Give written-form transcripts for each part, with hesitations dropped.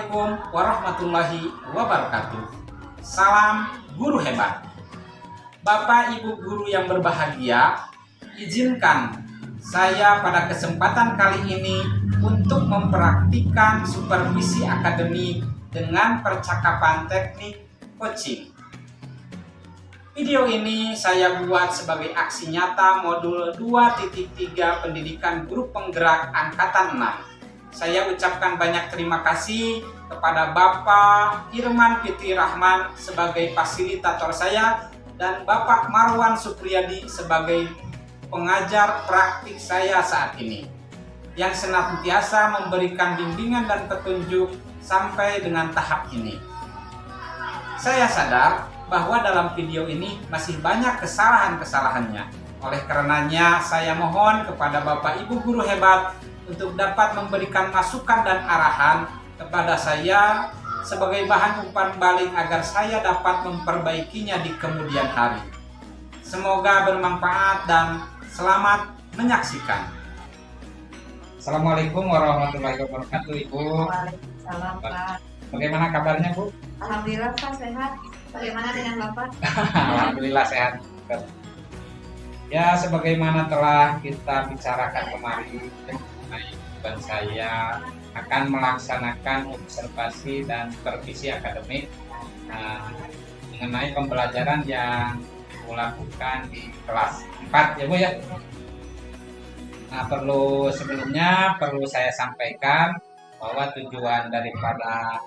Assalamualaikum warahmatullahi wabarakatuh. Salam guru hebat. Bapak Ibu guru yang berbahagia, izinkan saya pada kesempatan kali ini untuk mempraktikkan supervisi akademik dengan percakapan teknik coaching. Video ini saya buat sebagai aksi nyata modul 2.3 pendidikan guru penggerak angkatan 6. Saya ucapkan banyak terima kasih kepada Bapak Irman Fitri Rahman sebagai fasilitator saya dan Bapak Marwan Supriyadi sebagai pengajar praktik saya saat ini, yang senantiasa memberikan bimbingan dan petunjuk sampai dengan tahap ini. Saya sadar bahwa dalam video ini masih banyak kesalahan-kesalahannya. Oleh karenanya saya mohon kepada Bapak Ibu guru hebat untuk dapat memberikan masukan dan arahan kepada saya sebagai bahan umpan balik agar saya dapat memperbaikinya di kemudian hari. Semoga bermanfaat dan selamat menyaksikan. Assalamualaikum warahmatullahi wabarakatuh, Ibu. Waalaikumsalam, Pak. Bagaimana kabarnya, Bu? Alhamdulillah, Pak, sehat. Bagaimana dengan Bapak? Alhamdulillah sehat. Ya, sebagaimana telah kita bicarakan kemarin, dan saya akan melaksanakan observasi dan supervisi akademik mengenai pembelajaran yang dilakukan di kelas 4 ya Bu ya. Nah, sebelumnya perlu saya sampaikan bahwa tujuan daripada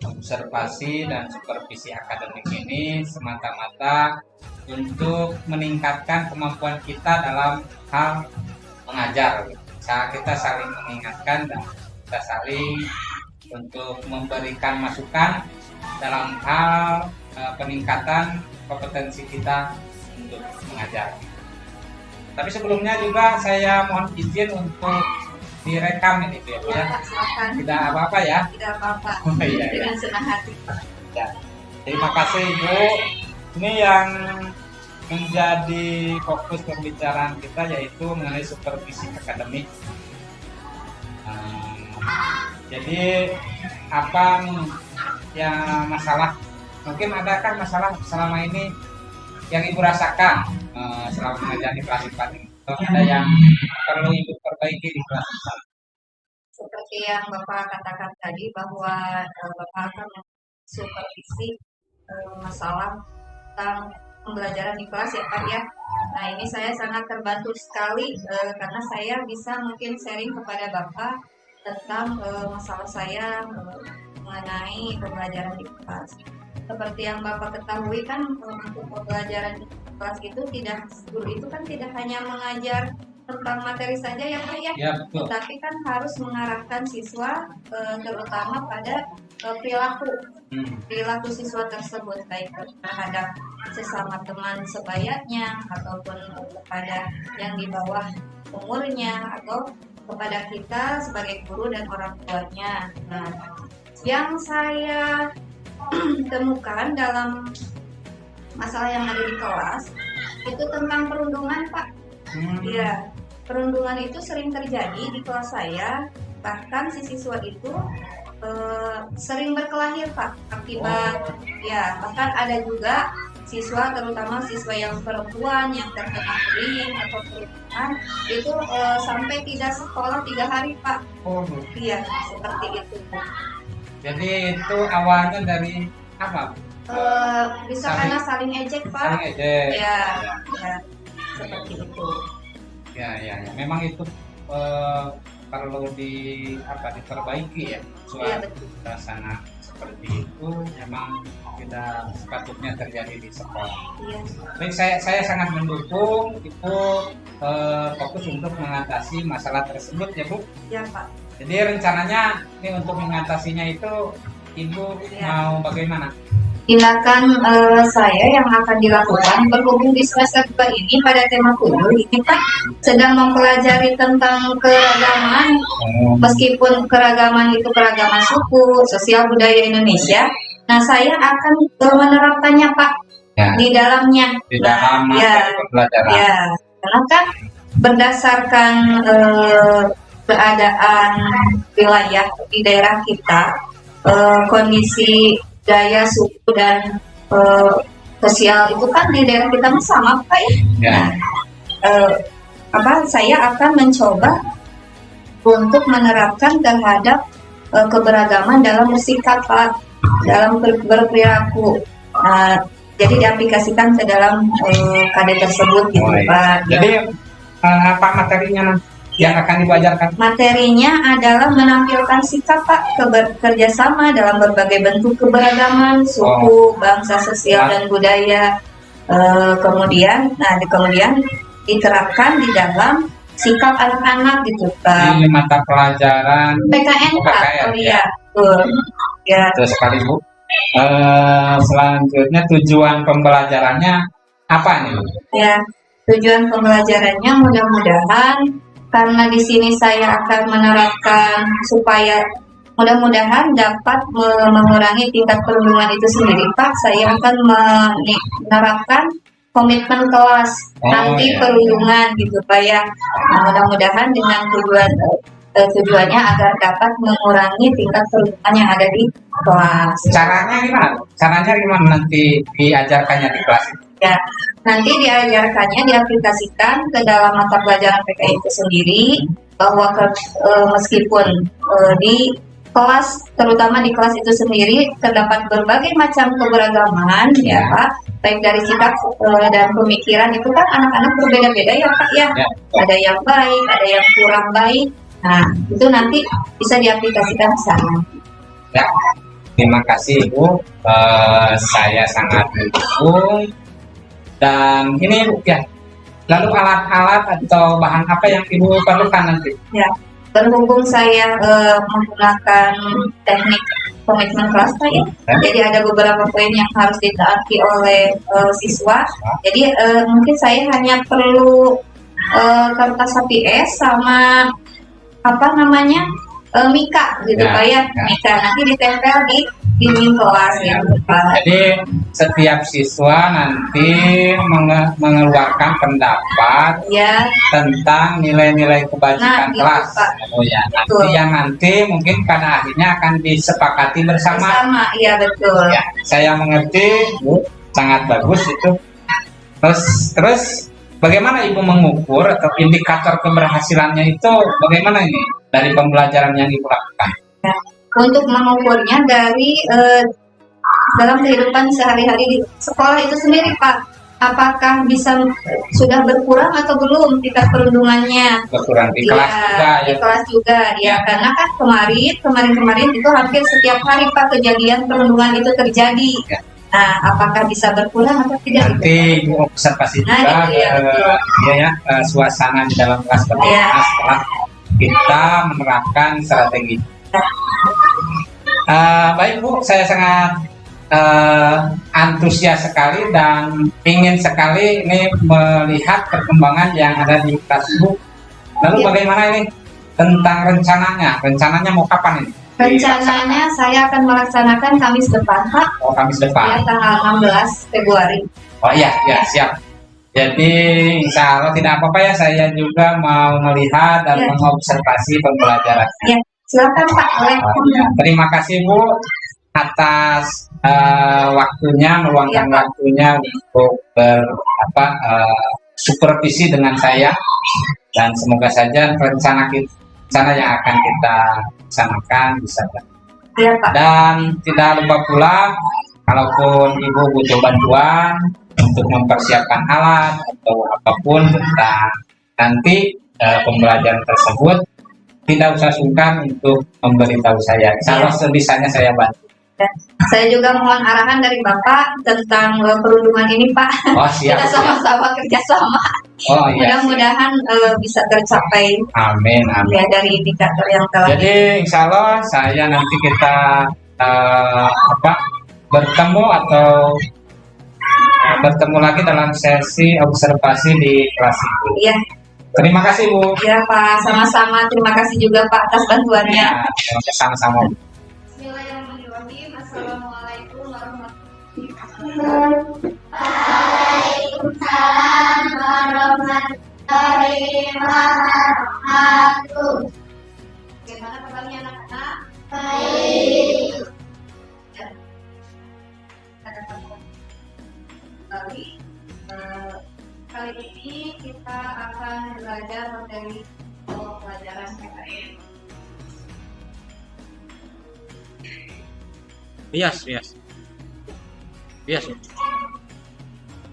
observasi dan supervisi akademik ini semata-mata untuk meningkatkan kemampuan kita dalam hal mengajar. Kita saling mengingatkan dan kita saling untuk memberikan masukan dalam hal peningkatan kompetensi kita untuk mengajar. Tapi sebelumnya juga saya mohon izin untuk direkam ini Bu ya. Silakan. Tidak apa-apa ya? Tidak apa-apa. Oh, iya, Dengan senang hati. Ya. Terima kasih Ibu. Ini yang menjadi fokus pembicaraan kita yaitu mengenai supervisi akademik. Jadi apa yang masalah? Mungkin ada kan masalah selama ini yang Ibu rasakan selama mengajar di kelas 4 ini? Ada yang perlu Ibu perbaiki di kelas 4? Seperti yang Bapak katakan tadi bahwa Bapak akan supervisi masalah tentang pembelajaran di kelas ya Pak ya. Nah ini saya sangat terbantu sekali karena saya bisa mungkin sharing kepada Bapak tentang masalah saya mengenai pembelajaran di kelas. Seperti yang Bapak ketahui kan untuk pembelajaran di kelas itu guru itu kan tidak hanya mengajar tentang materi saja ya Pak ya, betul. tapi kan harus mengarahkan siswa terutama pada perilaku siswa tersebut baik terhadap sesama teman sebayanya ataupun kepada yang di bawah umurnya atau kepada kita sebagai guru dan orang tuanya. Nah, yang saya temukan dalam masalah yang ada di kelas itu tentang perundungan Pak. Ya, perundungan itu sering terjadi di kelas saya, bahkan si siswa itu sering berkelahi Pak akibat ya, bahkan ada juga siswa terutama siswa yang perempuan yang terkena bullying atau perundungan itu sampai tidak sekolah 3 hari Pak. Iya, seperti itu. Jadi itu awalnya dari apa? Bisa karena saling ejek Pak. Saling ejek. Ya, seperti itu. Ya. Memang itu perlu diperbaiki ya. Iya, betul. Suasana seperti itu memang tidak sepatutnya terjadi di sekolah. Iya. Baik, saya sangat mendukung itu fokus untuk mengatasi masalah tersebut ya Bu. Ya Pak. Jadi rencananya ini untuk mengatasinya itu Ibu mau bagaimana? Tindakan saya yang akan dilakukan berhubung di semester 2 ini pada tema kuliah ini Pak sedang mempelajari tentang keragaman, meskipun keragaman itu keragaman suku, sosial budaya Indonesia. Nah saya akan menerapkannya Pak di dalamnya. Di dalam pembelajaran. Ya, karena kan berdasarkan keadaan wilayah di daerah kita kondisi gaya suku dan sosial itu kan di daerah kita mah sama Pak ya. Ya. Saya akan mencoba untuk menerapkan terhadap keberagaman dalam bersikap Pak, dalam berperilaku. Jadi diaplikasikan ke dalam KD tersebut gitu Pak. Jadi apa materinya yang akan diajarkan? Materinya adalah menampilkan sikap Pak, kerjasama dalam berbagai bentuk keberagaman suku, bangsa, sosial dan budaya. Kemudian diterapkan di dalam sikap anak-anak gitu Pak. Ini mata pelajaran PKN Pak. ya. Ya. Terus sekali Bu. Selanjutnya tujuan pembelajarannya apa nih? Ya, tujuan pembelajarannya mudah-mudahan karena di sini saya akan menerapkan supaya mudah-mudahan dapat mengurangi tingkat perundungan itu sendiri Pak. Saya akan menerapkan komitmen kelas anti perundungan gitu Pak ya. Mudah-mudahan dengan tujuannya agar dapat mengurangi tingkat perundungan yang ada di kelas. Caranya gimana? Caranya gimana nanti diajarkannya di kelas? Ya, nanti diajarkannya diaplikasikan ke dalam mata pelajaran PKI itu sendiri bahwa meskipun di kelas, terutama di kelas itu sendiri terdapat berbagai macam keberagaman ya Pak, baik dari sikap dan pemikiran itu kan anak-anak berbeda-beda ya Pak ya. Ada yang baik, ada yang kurang baik. Nah, itu nanti bisa diaplikasikan ke sana. Ya, terima kasih Ibu. Saya sangat mendukung. Dan ini Bu ya. Lalu alat-alat atau bahan apa yang Ibu perlukan nanti? Ya, berhubung saya menggunakan teknik komitmen kelas Pak ya. Jadi ada beberapa poin yang harus ditaati oleh siswa. Jadi mungkin saya hanya perlu kertas HPS sama mika gitu Pak ya. Mika nanti ditempel di dinding kelas ya Pak. Jadi setiap siswa nanti mengeluarkan pendapat tentang nilai-nilai kebajikan kelas. Oh ya, nanti mungkin pada akhirnya akan disepakati bersama. Iya betul. Ya, saya mengerti Bu, sangat bagus itu. Terus bagaimana Ibu mengukur atau indikator keberhasilannya itu bagaimana ini dari pembelajaran yang Ibu lakukan? Ya, untuk mengukurnya dari dalam kehidupan sehari-hari di sekolah itu sendiri Pak, apakah sudah berkurang atau belum tingkat perundungannya? Berkurang di kelas juga ya. Di kelas juga ya, karena kan kemarin itu hampir setiap hari Pak kejadian perundungan itu terjadi. Ya. Nah, apakah bisa berkurang atau tidak? Nanti Ibu observasi juga suasana di dalam kelas bagaimana setelah kita menerapkan strategi. Baik Bu, saya sangat antusias sekali dan ingin sekali ini melihat perkembangan yang ada di kelas Bu. Lalu bagaimana ini tentang rencananya? Rencananya mau kapan ini? Rencananya saya akan melaksanakan Kamis depan Pak. Oh, Kamis depan. Ya, tanggal 16 Februari. Oh iya, siap. Jadi insya Allah tidak apa-apa ya, saya juga mau melihat dan mengobservasi pembelajaran. Ya, silakan Pak. Terima kasih Bu atas waktunya, meluangkan waktunya untuk supervisi dengan saya, dan semoga saja rencana yang akan kita laksanakan bisa ya, Pak. Dan tidak lupa pula kalaupun Ibu butuh bantuan untuk mempersiapkan alat atau apapun tentang nanti pembelajaran tersebut, tidak usah sungkan untuk memberitahu saya. Insya Allah sebisanya saya bantu. Saya juga mohon arahan dari Bapak tentang perundungan ini Pak. Oh, siap. Kita sama-sama kerjasama. Oh iya. Mudah-mudahan bisa tercapai. Amin. Ya, dari indikator yang telah. Jadi insya Allah saya nanti kita bertemu lagi dalam sesi observasi di kelas itu. Iya. Terima kasih Bu. Ya Pak, sama-sama. Terima kasih juga Pak atas bantuannya. Ya, sama-sama. Bismillahirrahmanirrahim. Assalamualaikum warahmatullahi wabarakatuh. Waalaikumsalam warahmatullahi wabarakatuh. Bagaimana kabarnya anak-anak? Baik. belajar materi pelajaran PKN. Yes.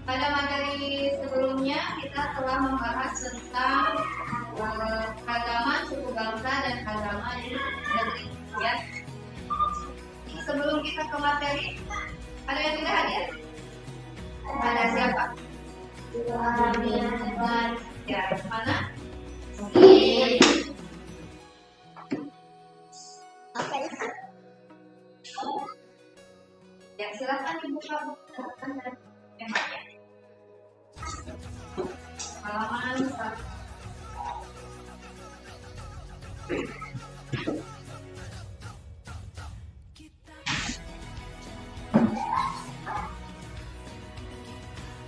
Pada materi sebelumnya kita telah membahas tentang agama, suku bangsa, dan agama di negeri. Ya. Sebelum kita ke materi, ada yang tidak hadir? Ada siapa? Ya, mana? Ya, silakan dibuka temanya. Halaman 1.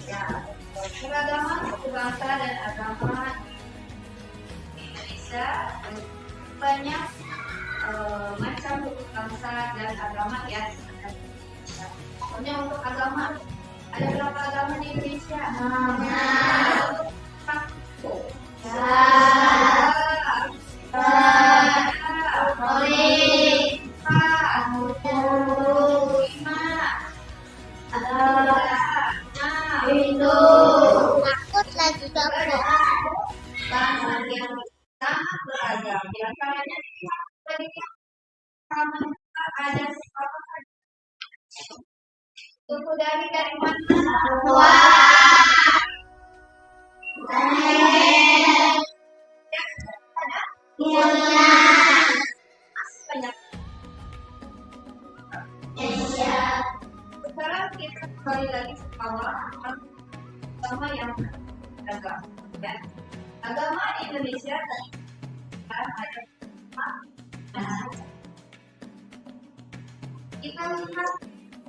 Ya, keragaman suku bangsa dan agama di Indonesia banyak macam suku bangsa dan agama ya. Contohnya untuk agama, ada berapa agama di Indonesia? Satu. Takut lagi kamu. Bangsa yang sangat beragam. Di antaranya ada apa? Suku dari mana? Banyak. Sekarang kita kembali lagi ke awal agama yang beragam. Ya. Agama di Indonesia ada kita lihat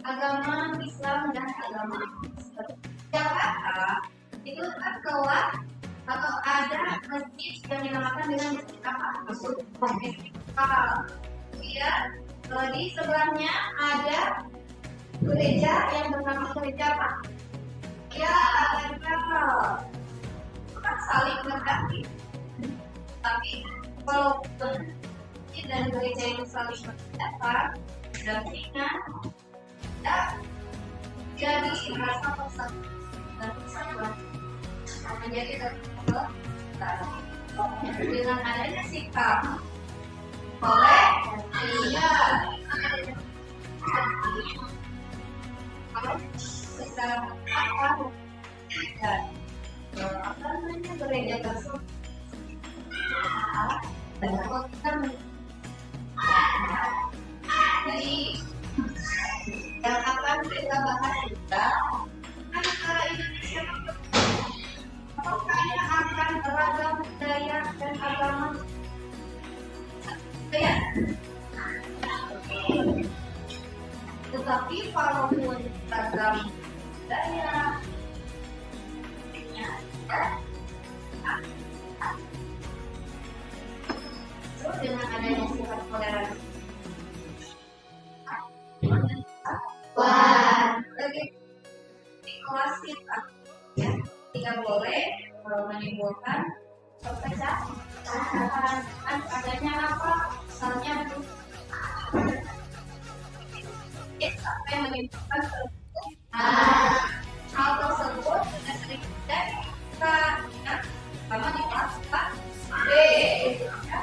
agama Islam dan agama Kristen. Jakarta itu terkeluar atau ada masjid yang dinamakan dengan masjid apa? Masjid Istiqlal. Ya, di sebelahnya ada gereja yang bernama gereja apa? Ya, Katedral. Bukan saling mendekati. Tapi walaupun masjid dan gereja itu saling berdekatan, dampingan, dan jadi rasa persatuan dan persatuan menjadi terbentuk dengan adanya sikap boleh iya kalau secara apa dan apa namanya gereja tersebut dan kalau kita jadi yang akan kita bahas juga antara Indonesia kaya akan beragam budaya dan agama budaya. Tetapi walaupun beragam budaya dengan adanya sifat toleransi lagi di kelas kita ya tidak boleh menimbulkan perpecahan adanya apa misalnya sampai menimbulkan hal tersebut sudah sering terjadi sama di kelas B ya.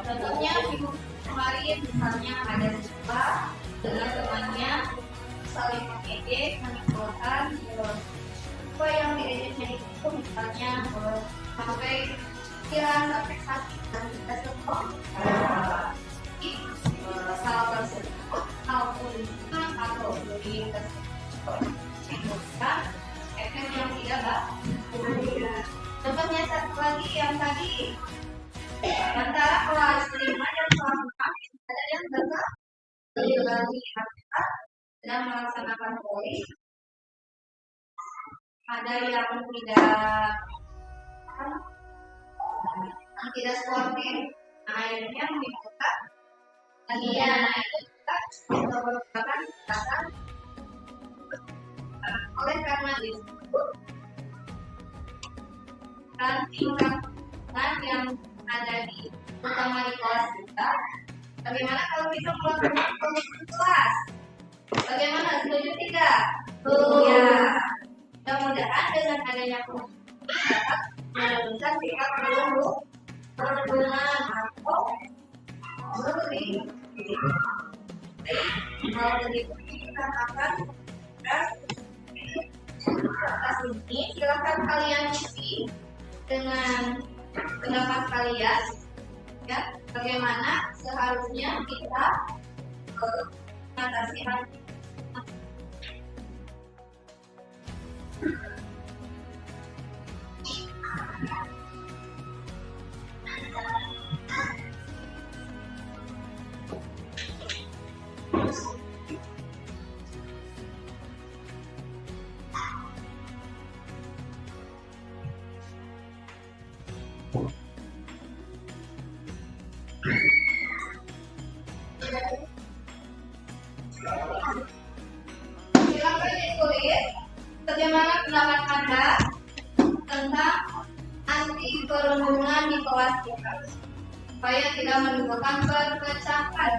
Contohnya minggu kemarin misalnya ada siswa dengan temannya saling mengejek menimbulkan apa yang diejeknya itu misalnya sampai pikiran sampai sakit dan kita semua hal tersebut maupun atau bullying tersebut menimbulkan efek yang tidak baik. Contohnya satu lagi yang tadi antara kelas 5 dan kelas 4 ada yang gagal lagi sedang melaksanakan poli, ada yang tidak sportif, akhirnya menimbulkan itu juga merupakan kekerasan. Oleh karena itu menunjukkan tingkat yang ada di utama di kelas kita. Bagaimana kalau kita melakukan pembentukan kelas? Bagaimana? Setuju tidak? Ya. Mudah-mudahan dengan adanya pembentukan dapat menurunkan tingkat perundungan atau beri. Kalau begitu kita akan atas ini silakan kalian isi dengan pendapat kalian ya bagaimana seharusnya kita mengatasi hal ini. Silakan ditulis bagaimana pendapat Anda tentang anti perundungan di kelas kita supaya tidak menimbulkan perpecahan.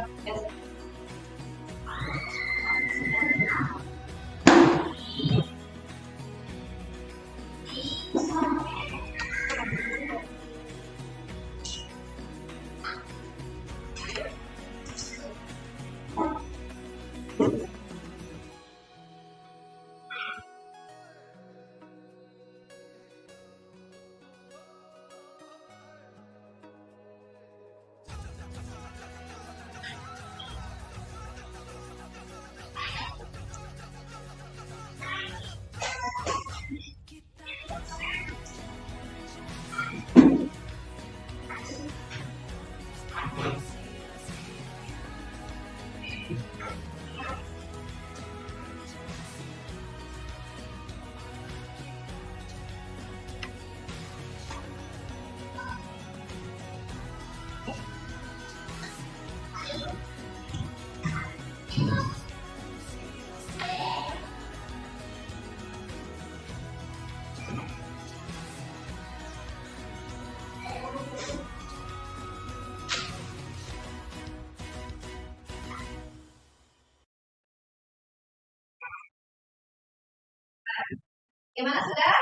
Gimana sudah?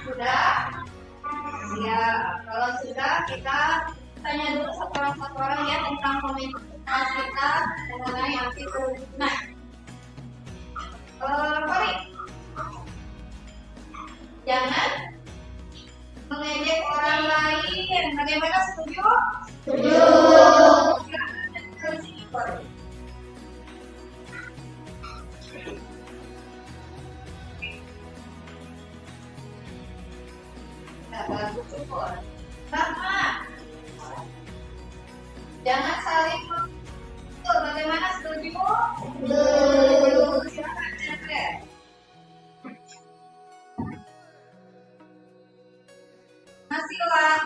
Sudah? Ya, kalau sudah kita tanya dulu satu orang ya tentang komunitas kita mengenai anti perundungan. Kori, jangan mengejek orang lain. Bagaimana, setuju? Setuju. Bagus syukur. Sama. Jangan saling memukul. Bagaimana, setuju? Setuju. Silakan, Chandra. Masihlah.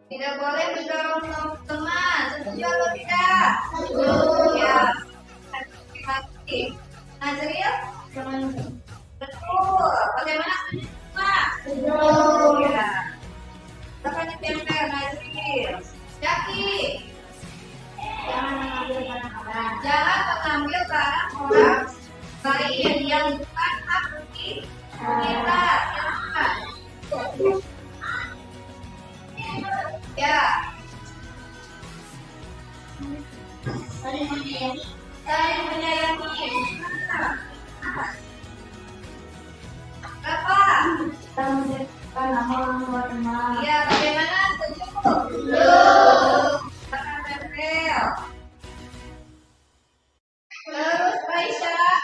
Tidak boleh mendorong teman. Setuju atau tidak? Setuju. Ya. Terima kasih. Nazril, betul. Kasih. Jangan mengambil barang orang lain yang bukan hak kita. Silakan. Ya. Saling menyayangi. Saling menyayangi. Berapa? Kita menjadikan nama orang tua teman. Iya, bagaimana? Setuju? Silakan tempel. Terus Aisyah,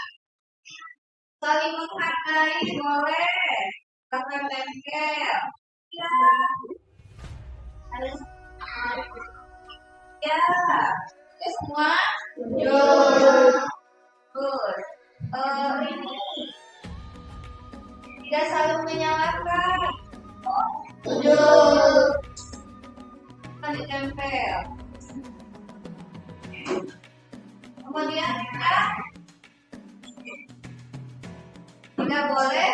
saling menghargai boleh. Silakan tempel. Ya. Ya. Oke, semua? Terus, ini tidak saling menyalahkan. Kita ditempel. Kemudian kita tidak boleh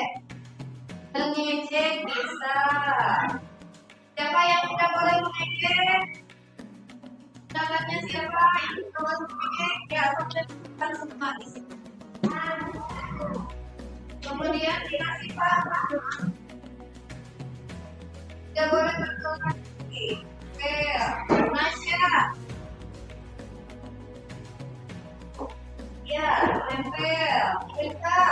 mengejek bisa. Siapa yang tidak boleh mengejek? Pendapatnya siapa yang tidak boleh mengejek? Ya, kita semua di sini. Kemudian dikasih paham. Tidak boleh bertolak lagi. Oke, Masya. Ya, tempel. Kita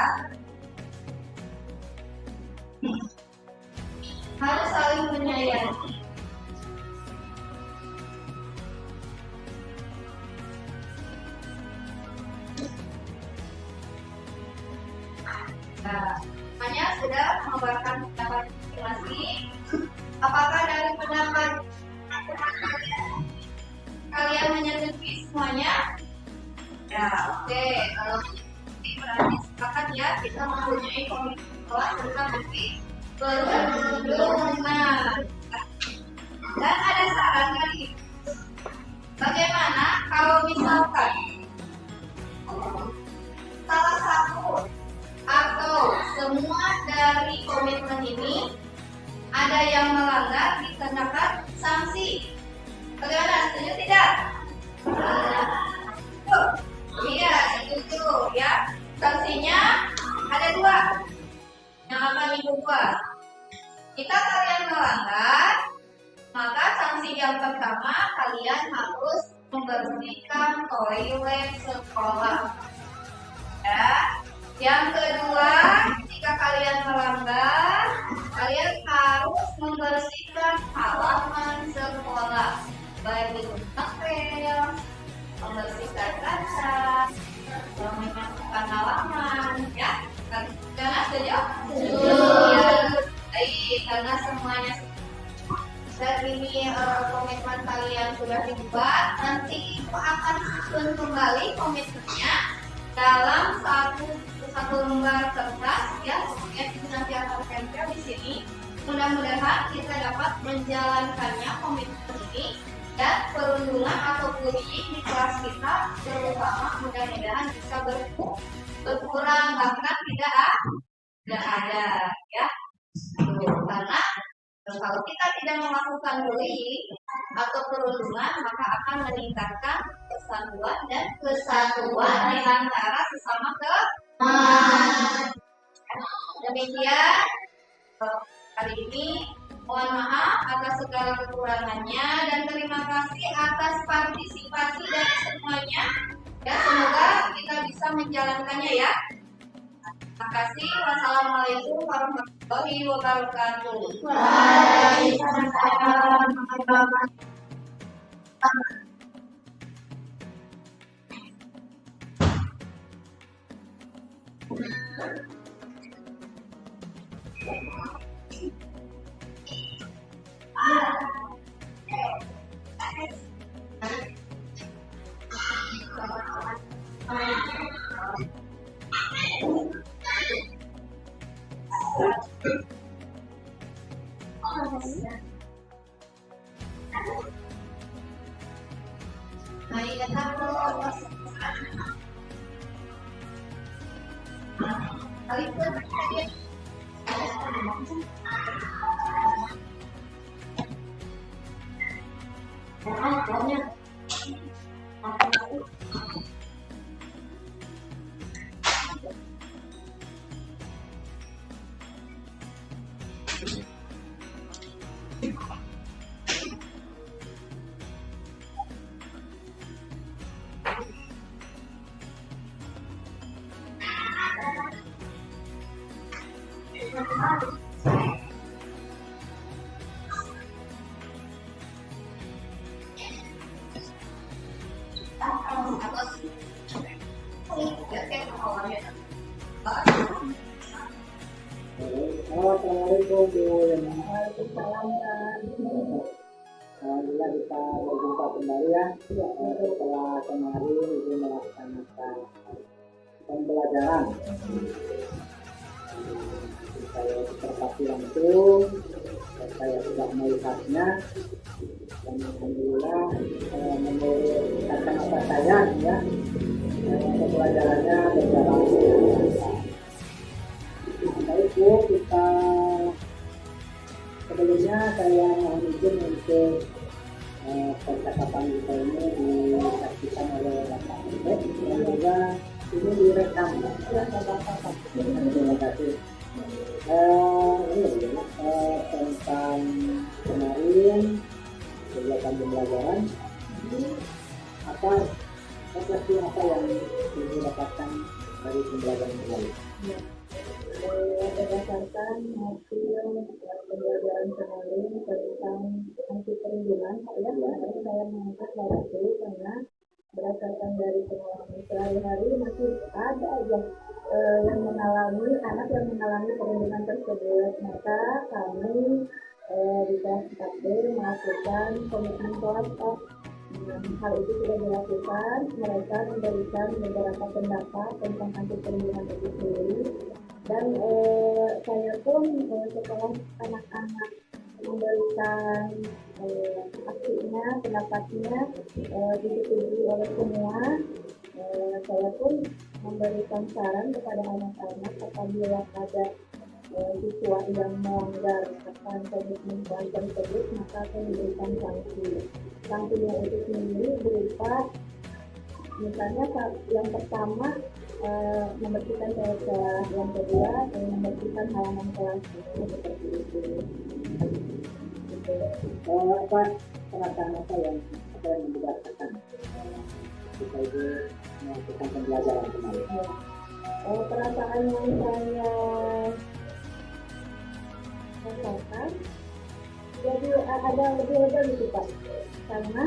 harus saling menyayangi. Nah, semuanya sudah mengeluarkan pendapat masing-masing. Apakah dari pendapat kalian menyetujui semuanya? Ya, oke. Kalau berarti sepakat ya kita mempunyai komitmen sekolah tentang bukti perlindungan. Dan ada saran kali. Bagaimana kalau misalkan salah satu atau semua dari komitmen ini ada yang melanggar dikenakan sanksi? Bagaimana? Setuju tidak? Iya, setuju ya. Sanksinya ada 2 yang akan Ibu buat. Jika kalian melanggar, maka sanksi yang pertama kalian harus membersihkan toilet sekolah. Ya. Yang kedua, jika kalian melanggar, kalian harus membersihkan halaman sekolah, baik itu ngepel, membersihkan kaca, menyapu halaman, ya. Karena setuju? Ya. Baik, karena semuanya dan ini komitmen kalian sudah dibuat, nanti Ibu akan susun kembali komitmennya dalam satu lembar kertas ya. Kemudian Ibu nanti akan tempel di sini. Mudah-mudahan kita dapat menjalankannya komitmen ini dan perundungan atau bullying di kelas kita terutama mudah-mudahan bisa berkurang bahkan tidak ada ya. Karena kalau kita tidak melakukan bullying atau perundungan maka akan meningkatkan persatuan dan kesatuan di antara sesama teman. Demikian hari ini, mohon maaf atas segala kekurangannya dan terima kasih atas partisipasi dari semuanya. Ya, semoga kita bisa menjalankannya ya. Terima kasih. Wassalamualaikum warahmatullahi wabarakatuh. Waalaikumsalam warahmatullahi wabarakatuh. Baik, pokoknya. Assalamualaikum Bu. Waalaikumsalam. Alhamdulillah kita berjumpa kembali ya. Setelah kemarin Ibu melaksanakan pembelajaran. Saya terpaksa langsung, saya sudah melihatnya dan alhamdulillah menurut kacamata saya ya pembelajarannya berjalan dengan lancar. Baik Bu, kita sebelumnya saya mohon izin untuk percakapan kita ini disaksikan oleh Bapak Ubed dan juga ini direkam. Terima kasih. Ini tentang kemarin kegiatan pembelajaran apa refleksi apa yang Ibu dapatkan dari pembelajaran kemarin? Berdasarkan hasil pembelajaran kemarin tentang anti perundungan, saya mengangkat hal itu karena berdasarkan dari pengalaman sehari-hari masih ada aja yang mengalami anak yang mengalami perundungan tersebut. Maka kami di kelas 4B melakukan komitmen kelas. Hal itu sudah dilakukan, mereka memberikan beberapa pendapat tentang anti perundungan itu sendiri. Dan saya pun setelah anak-anak memberikan aksinya, pendapatnya disetujui oleh semua, saya pun memberikan saran kepada anak-anak apabila ada siswa yang melanggar akan komitmen kelas tersebut, maka akan diberikan sanksi. Sanksinya itu sendiri berupa misalnya yang pertama membersihkan kelas, yang kedua membersihkan halaman kelas, seperti itu. Apa perasaan apa yang membedakan kita itu melakukan pembelajaran kemarin? Perasaan yang saya rasakan jadi ada lebih lega gitu Pak, karena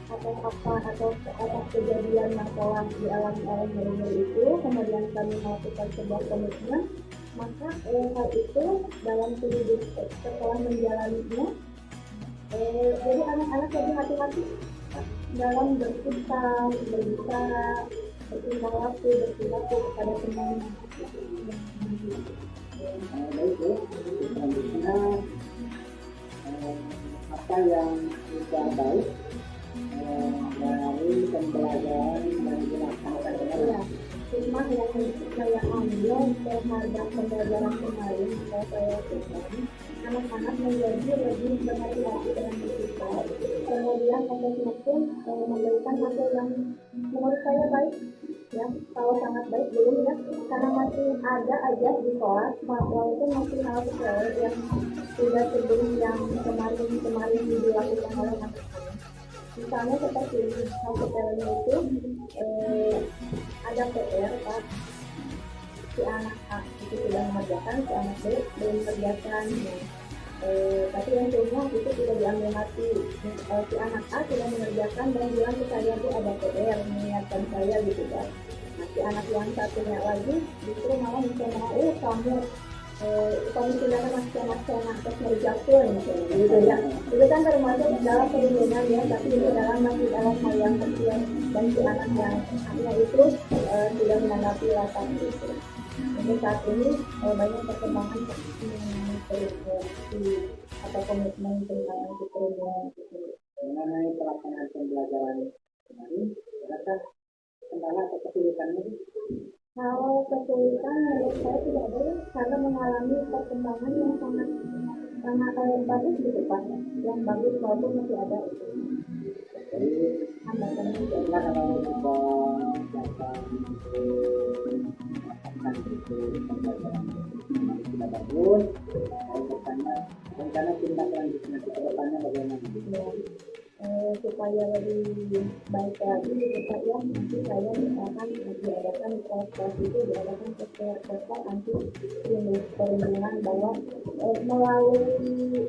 apa atau atas kejadian masalah dialami oleh murid itu, kemudian kami melakukan sebuah komitmen, maka hal itu dalam kehidupan setelah menjalaninya, jadi anak-anak lebih hati-hati dalam bersikap, berbicara, bertingkah laku, berperilaku kepada temannya. Baik Bu, selanjutnya apa yang sudah baik dari pembelajaran yang dilaksanakan kemarin? Hikmah yang saya ambil terhadap pembelajaran kemarin yang saya lakukan, anak-anak menjadi lebih berhati-hati dengan bersikap. Kemudian prosesnya pun memberikan hasil yang menurut saya baik. Ya, kalau sangat baik belum ya, karena masih ada aja di kelas, walaupun masih hal sepele yang tidak sebelum yang kemarin dilakukan oleh anak-anak. Misalnya seperti ini, hal sepelenya itu ada PR Pak, si anak A itu sudah mengerjakan, si anak B belum mengerjakan. Tapi yang semua itu tidak diambil hati. Si anak A sudah mengerjakan dan bilang ke saya tuh ada PR, mengingatkan saya gitu kan. Nah, si anak yang satunya lagi justru malah misalnya, kamu sudah naskah terus mengerjakan gitu ya. Itu kan termasuk dalam perlindungan ya, tapi itu masih dalam hal yang kecil, dan si anak yang akhirnya itu tidak menanggapi rasa itu. Jadi saat ini banyak perkembangan atau komitmen tentang anti perundungan itu. Mengenai pelaksanaan pembelajaran kemarin, adakah kendala atau kesulitannya? Kalau kesulitan menurut saya tidak ada, karena mengalami perkembangan yang sangat bagus gitu Pak, yang bagus walaupun masih ada itu. Jadi karena kalau kita datang ke mendapatkan itu pembelajaran yang sudah bagus, rencana tindak lanjutnya ke depannya bagaimana? Supaya lebih baik lagi gitu Pak ya, nanti saya misalkan diadakan kelas itu diadakan kelas anti perlindungan bahwa melalui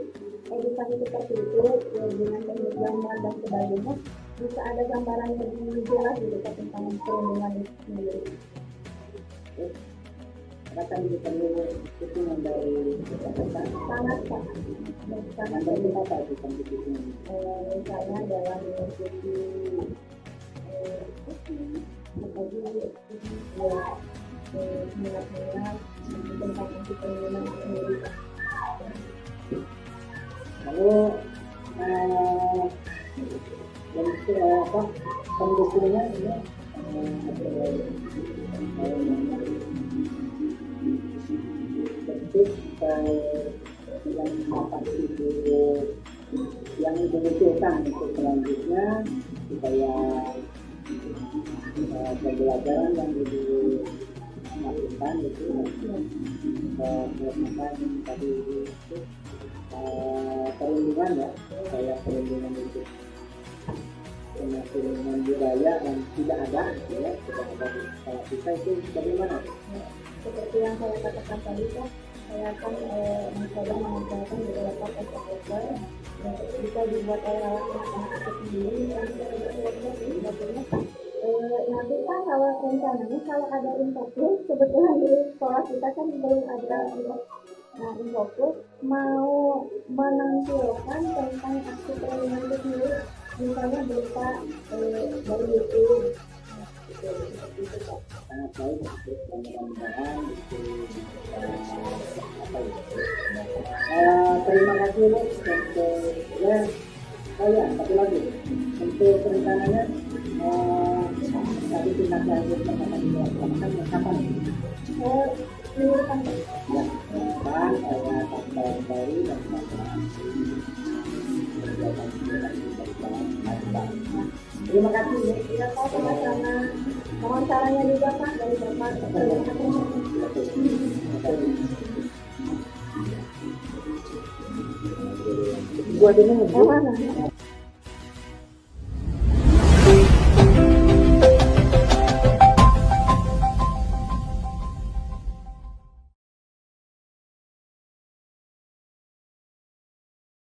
edukasi seperti itu ya, dengan gambar dan sebagainya bisa ada gambaran lebih jelas gitu Pak tentang perlindungan itu sendiri. Akan diperlu dukungan dari peserta. Sangat Pak, sangat Dari apa itu dukungan? misalnya dalam mengikuti minat-minat tentang anti perlindungan itu sendiri. Lalu dan apa pendukungannya ini bentuk yang dapat itu yang dibutuhkan untuk selanjutnya supaya pembelajaran yang dilakukan itu melakukan tadi itu perlindungan ya, supaya perlindungan itu perlindungan budaya dan tidak ada ya, tidak ada di sekolah kita itu bagaimana? Seperti yang saya katakan tadi Pak, saya akan mencoba mengumpulkan beberapa poster bisa dibuat oleh anak-anak itu sendiri dan sebagainya. Nanti kan kalau rencananya kalau ada infocus, kebetulan di sekolah kita kan belum ada infocus mau menampilkan tentang aksi perlindungan itu sendiri, misalnya berupa dari YouTube. Sangat baik untuk mudah-mudahan itu apa itu. Terima kasih Bu untuk ya saya satu lagi untuk rencananya tadi tindak lanjut yang akan dilaksanakan kapan? Minggu depan Pak. Ya, kan saya akan baru dan terima kasih Bu. Ya Pak, sama-sama. Mohon sarannya juga Pak dari Bapak. Gua dulu. Mana?